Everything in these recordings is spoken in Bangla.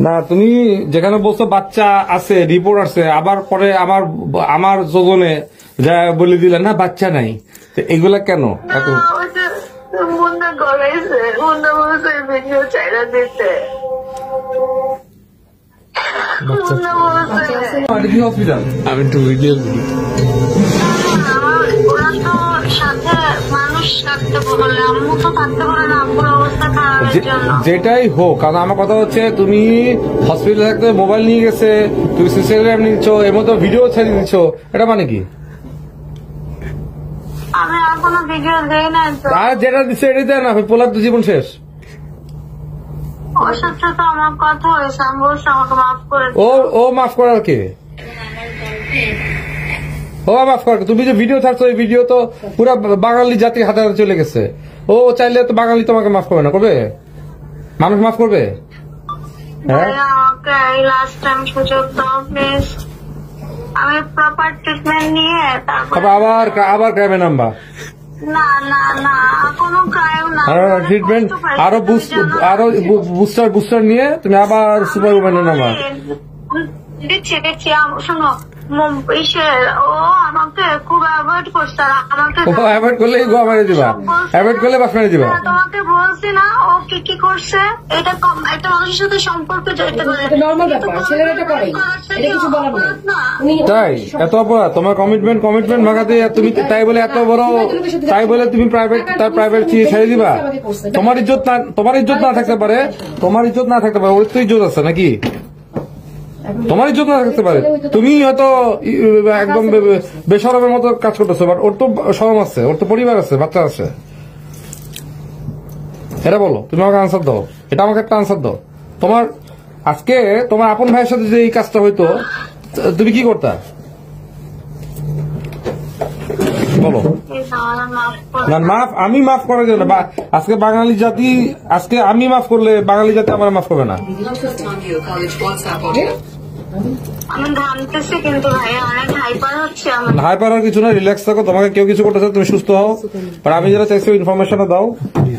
না তুমি যেখানে বলছো বাচ্চা আছে রিপোর্ট আছে, আবার পরে আমার যোজনে যা বলে দিলেন না বাচ্চা নাই, এগুলা কেন? মুন্না গড়াইছে, মুন্না বলছে ভিডিও চাইরা দিতে। হসপিটাল আমি একটু ভিডিও করি। ওরা তো সাথে মানুষ থাকতে বলে, আম্মু তো থাকতে পারে না, আম্মুর অবস্থা খারাপের জন্য। যেটাই হোক, কারণ আমার কথা হচ্ছে তুমি হসপিটালে থাকতে মোবাইল নিয়ে গেছে, তুমি সিসিটিভি নিচ্ছ, এর মধ্যে ভিডিও ছেড়ে দিচ্ছ, এটা মানে কি? আমি আর কোনো ভিডিও দেই না তো। আর যেটা দিচ্ছে এটাই দেয় না, পোলার তো জীবন শেষ। ওর সাথে তো আমার কথা হয়েছে, আমি বলছি আমাকে মাফ করে ও মাফ করার কে? ও মাফ করার, তুমি যে ভিডিও ছাড়ছো এই ভিডিও তো পুরো বাঙালি জাতির হাতে হাতে চলে গেছে। ও চাইলে তো বাঙালি তোমাকে মাফ করবে না, করবে? মানুষ মাফ করবে? হ্যাঁ, আমাকে এই লাস্ট টাইম সুযোগ দাও প্লিজ। আমি প্রপার ট্রিটমেন্ট নিয়ে তারপর আবার ক্রাইমে নাম্বার। না না না, কোনো ক্রাইম না, ট্রিটমেন্ট আরো বুস্টার নিয়ে তুমি আবার সুপার উম্যানের নাম্বার দিচ্ছি। শোনো, ও আমাকে খুব অ্যাভয়েড করছে, আমাকে অ্যাভয়েড করলে গো মেরে দিবা, অ্যাভয়েড করলে বাস মেরে দিবা। তোমাকে বলছি না ও কি করছে, এটা একটা মানুষের সাথে সম্পর্ক জড়িত করে, নরমাল ব্যাপার, ছেলেরা এটা করে, এটা কিছু বলার নেই। তাই এত অপরাধ তোমার কমিটমেন্ট ভাঙাতে তুমি, তাই বলে এত বড়, তাই বলে তুমি প্রাইভেট ছেড়ে দিবা? তোমার ইজ্জত না থাকতে পারে, ওর তো ইজ্জত আছে নাকি? তোমার ইজ্জত না থাকতে পারে, তুমি হয়তো একদম বেশরমের মতো কাজ করতেছো, বাট ওর তো শরম আছে, ওর তো পরিবার আছে, বাচ্চা আছে। এটা বলো, তুমি আমাকে আনসার দাও, এটা আমাকে একটা আনসার দাও। আজকে তোমার আপন ভাইয়ের সাথে যে এই কাজটা হইতো, তুমি কি করতা বলো? না আমি মাফ করার জন্য, আজকে বাঙালি জাতি, আজকে আমি মাফ করলে বাঙালি জাতি আমার মাফ করবে না। আমি ঘামতেছি কিন্তু ভাইয়া অনেক হাইপার হচ্ছে। হাইপার আর কিছু না, রিল্যাক্স থাকো, তোমাকে কেউ কিছু করতেছে, তুমি সুস্থ হও। আর আমি যেটা চাইছি ইনফরমেশনটা দাও,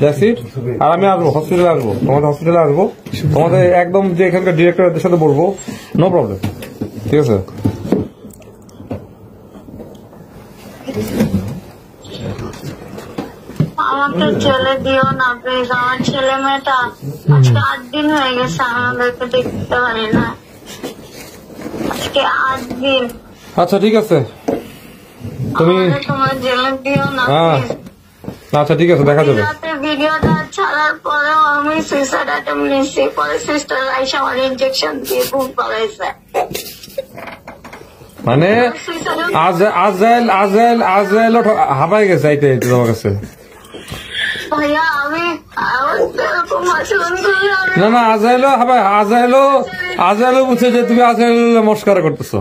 দ্যাটস ইট। আর আমি আসবো, হসপিটালে আসবো, তোমাদের একদম যে এখানকার ডিরেক্টরের সাথে বলবো, নো প্রবলেম, ঠিক আছে? আমাকে ছেলে দিও না প্লিজ, আমার ছেলে মেয়েটা আজকে 8 দিন হয়ে গেছে আমাদেরকে দেখতে পারি না, আজকে 8 দিন। আচ্ছা ঠিক আছে, তুমি তোমার জেলে দিও না। আচ্ছা ঠিক আছে, দেখা যাবে। ভিডিওটা ছাড়ার পরেও আমি সুইসাইড অ্যাটেম্প নিচ্ছি, পরে সিস্টার আইসা আমার ইনজেকশন দিয়ে ঘুম পালাইছে। মানে আজরাইল হাবাই গেছে এইটাই তোমার কাছে? ভাইয়া আমি না আজরাইলও বুঝছে যে তুমি আজরাইল মস্কারা করতেছো।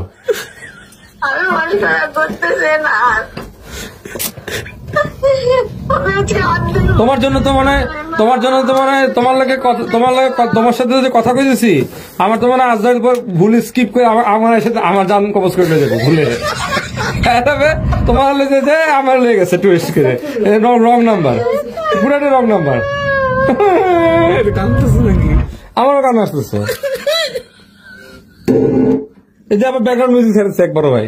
আমি মস্কারা করতেছি না, তোমার জন্য তো মানে তোমার সাথে যে কথা কইতেছি, আমার তো মানে আজরাইল পর ভুল স্কিপ করে আমার সাথে আমার জান কবজ করে নিয়ে যাবো ভুলে। তোমার লেগে যে আমার লেগে গেছে টুইস্ট করে, রং নাম্বার, পুরাটা রং নাম্বার। আমারও কান আসতেছে, এই যে আবার ব্যাকগ্রাউন্ড মিউজিক ছাড়ছে এক বড় ভাই,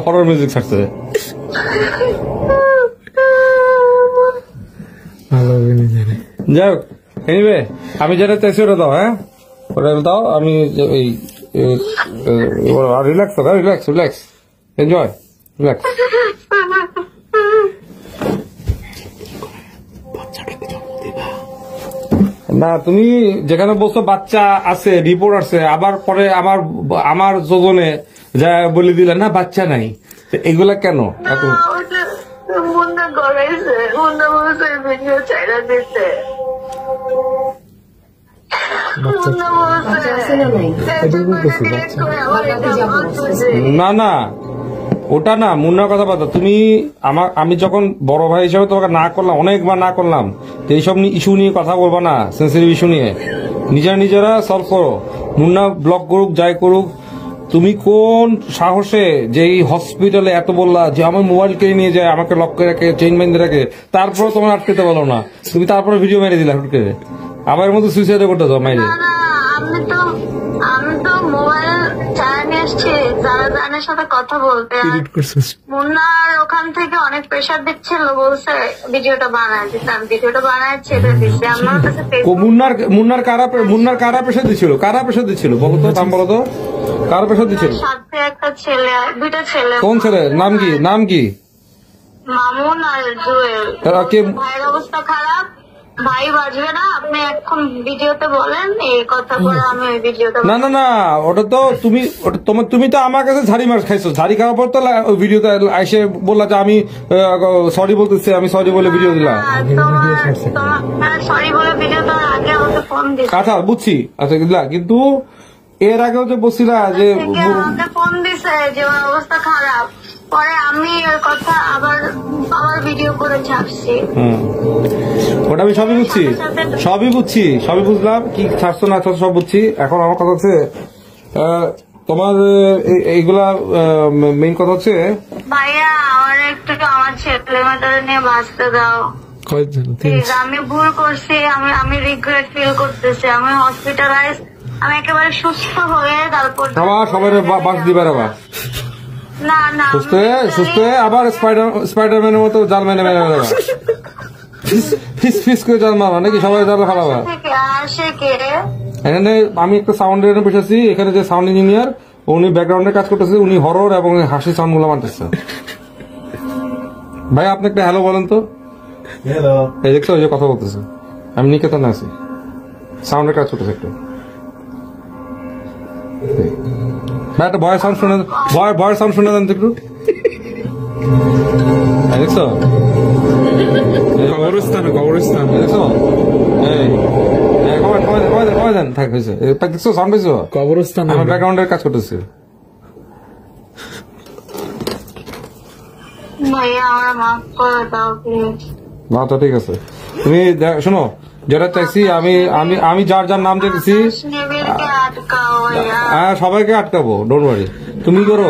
হরর মিউজিক ছাড়ছে। যাই হোক, এনিওয়ে আমি যেটা চাইছি ওটা দাও। হ্যাঁ, ওটা দাও। আমি রিল্যাক্স এনজয়, রিল্যাক্স। না তুমি যেখানে বলছো বাচ্চা আছে রিপোর্ট আছে, আবার পরে আমার যোজনে যা বলে দিলেন না বাচ্চা নাই, এগুলা কেন? মুন্না গড়াইছে, মুন্না বলছে ভিডিও চাইরা দিতে। না ওটা না, মুন্নার কথা বাদ। তুমি আমি যখন বড় ভাই হিসেবে তোমাকে না করলাম, অনেকবার না করলাম, তো এইসব ইস্যু নিয়ে কথা বলবা না, সেন্সিটিভ ইস্যু নিয়ে নিজেরা সলভ করো। মুন্না ব্লক করুক, যাই করুক, তুমি কোন সাহসে যে এই হসপিটালে এত বললা যে আমার মোবাইল কেড়ে নিয়ে যায়, আমাকে লক করে রাখে, চেইন বেঁধে রাখে, তারপর তোমার আটকেতে বলো না, তুমি তারপরে ভিডিও মেরে দিলা হুট করে, আবার মতো সুইসাইড করতে যাও মাইরে। আমি তো মোবাইল চায় নিয়ে এসছি যারা জানের সাথে কথা বলতে। মুন্নার ওখান থেকে অনেক প্রেশার দিচ্ছিল, বলছে ভিডিওটা বানায় দিতে। আমি ভিডিওটা বানায় ছেড়ে দিচ্ছি। আমার কাছে মুন্নার কারা প্রেশার দিচ্ছিল বলো তো, নাম বলো তো, কারা প্রেশার দিচ্ছিল? সাথে একটা ছেলে, দুইটা ছেলে। কোন ছেলে? নাম কি? মামুন আর জুয়েল। ভাইয়ের অবস্থা খারাপ, ভাই বাজবে না। আপনি এখন ভিডিওতে বলেন এই কথা করে আমি ওই ভিডিওটা। না ওটা তো তুমি তো আমার কাছে ঝাড়ি মার খাইছো। ঝাড়ি খাওয়ার পর তো ওই ভিডিওতে এসে বললা যে আমি সরি বলতেছি, আমি সরি বলে ভিডিও দিলাম। সরি বলে ভিডিও দেওয়ার আগে আমাকে ফোন দিচ্ছে। আচ্ছা বুঝছি, আচ্ছা কিন্তু এর আগেও যে বলছিলা যে আমাকে ফোন দিছে যে ওর অবস্থা খারাপ, পরে আমি ওর কথা আবার ভিডিও করে ছাড়ছি। ওটা আমি সবই বুঝলাম কি ছাড়ছো না ছাড়ছো সব বুঝছি। এখন আমার কথা হচ্ছে তোমার এইগুলা মেইন কথা হচ্ছে ভাইয়া আমার একটু আমার ছেলে মেয়েটারে নিয়ে বাঁচতে দাও। আমি ভুল করছি, আমি রিগ্রেট ফিল করতেছি। আমি হসপিটালাইজ, আমি একেবারে সুস্থ হয়ে তারপর সবাই বাঁচ দিবার আবার না সুস্থ হয়ে আবার স্পাইডারম্যানের মতো জাল মেনে ফিস করে জাল মারা নাকি সবাই জাল ফালাবা। এখানে আমি একটা সাউন্ড এর বসেছি, এখানে যে সাউন্ড ইঞ্জিনিয়ার উনি ব্যাকগ্রাউন্ডে কাজ করতেছে, উনি হরর এবং হাসি সাউন্ড গুলো মানতেছে। ভাই আপনি একটা হ্যালো বলেন তো। এই দেখছো ওই যে কথা বলতেছে, আমি নিকেতনে আছি, সাউন্ডের কাজ করতেছে একটু। ভাই একটা ভয়েস সাউন্ড শুনে দেন তো একটু। দেখছো কবরস্থান দেখছো, দেন থাক হয়েছে। দেখছো সাউন্ড পেয়েছো? কবরস্থান আমার ব্যাকগ্রাউন্ডের কাজ করতেছে। না তো ঠিক আছে, তুমি শোনো যেটা চাইছি আমি যার নাম চাইছি সবাইকে আটকাবো, ডোন্ট ওয়ারি। তুমি করো,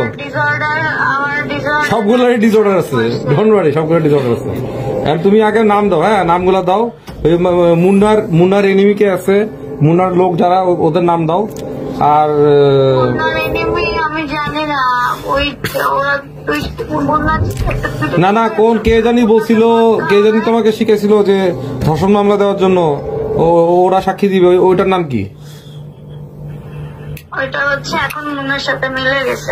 সবগুলোরই ডিসঅর্ডার আছে, ডোন্ট ওয়ারি, সবগুলো ডিসঅর্ডার আছে। আর তুমি আগে নাম দাও, হ্যাঁ নামগুলা দাও। ওই মুন্নার এনিমিকে আছে, মুন্নার লোক যারা ওদের নাম দাও। আর আমি জানি না না কোন কে জানি বলছিল, কে জানি তোমাকে শিখেছিল যে ধর্ষণ মামলা দেওয়ার জন্য ওরা সাক্ষী দিবে, ওইটার নাম কি? ওইটা হচ্ছে এখন মুন্নার সাথে মিলে গেছে,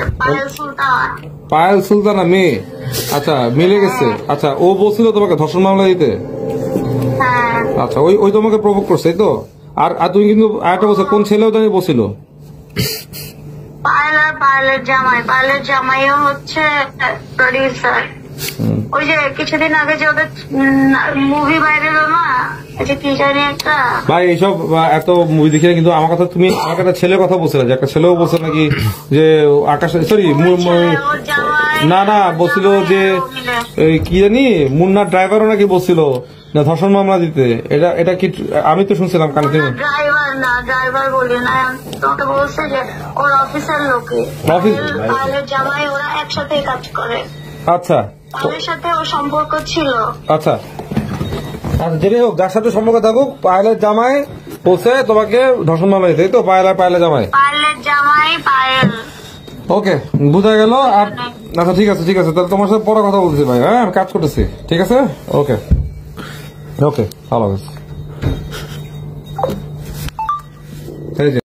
পায়েল সুলতানা মেয়ে। আচ্ছা মিলে গেছে। আচ্ছা ও বলছিল তোমাকে ধর্ষণ মামলা দিতে? আচ্ছা ওই তোমাকে প্রভোগ করছে তো। আর তুমি কিন্তু আরেকটা বলছো কোন ছেলেও জানি বলছিল। পায়েলের জামাইও হচ্ছে প্রডিউসার। ওই যে কিছুদিন আগে যে ওদের মুভি বাইরে এলো না, কি জানি একটা। ভাই এইসব এত মুভি দেখি না, কিন্তু আমার কথা তুমি আমাকে একটা ছেলের কথা বলছিলে, যে একটা ছেলেও বলছে নাকি যে আকাশ, সরি না বলছিল যে কি জানি মুন্নার ড্রাইভারও নাকি বলছিল না ধর্ষণ মামলা দিতে। এটা কি আমি তো শুনছিলাম কানে। তুমি ড্রাইভার বলি না, তোমাকে বলছে যে ওর অফিসের লোকে পায়েলের জামাই, ওরা একসাথে কাজ করে। আচ্ছা ওদের সাথে ওর সম্পর্ক ছিল। আচ্ছা যেটাই হোক, যার সাথে সম্পর্ক থাকুক, পায়েলের জামাই বলছে তোমাকে ধর্ষণ মামলা দিতে, তো পায়েলের জামাই পায়েল। ওকে বুঝা গেল। আর আচ্ছা ঠিক আছে তাহলে তোমার সাথে পরে কথা বলতেছি ভাই। হ্যাঁ আমি কাজ করতেছি, ঠিক আছে। ওকে ভালো।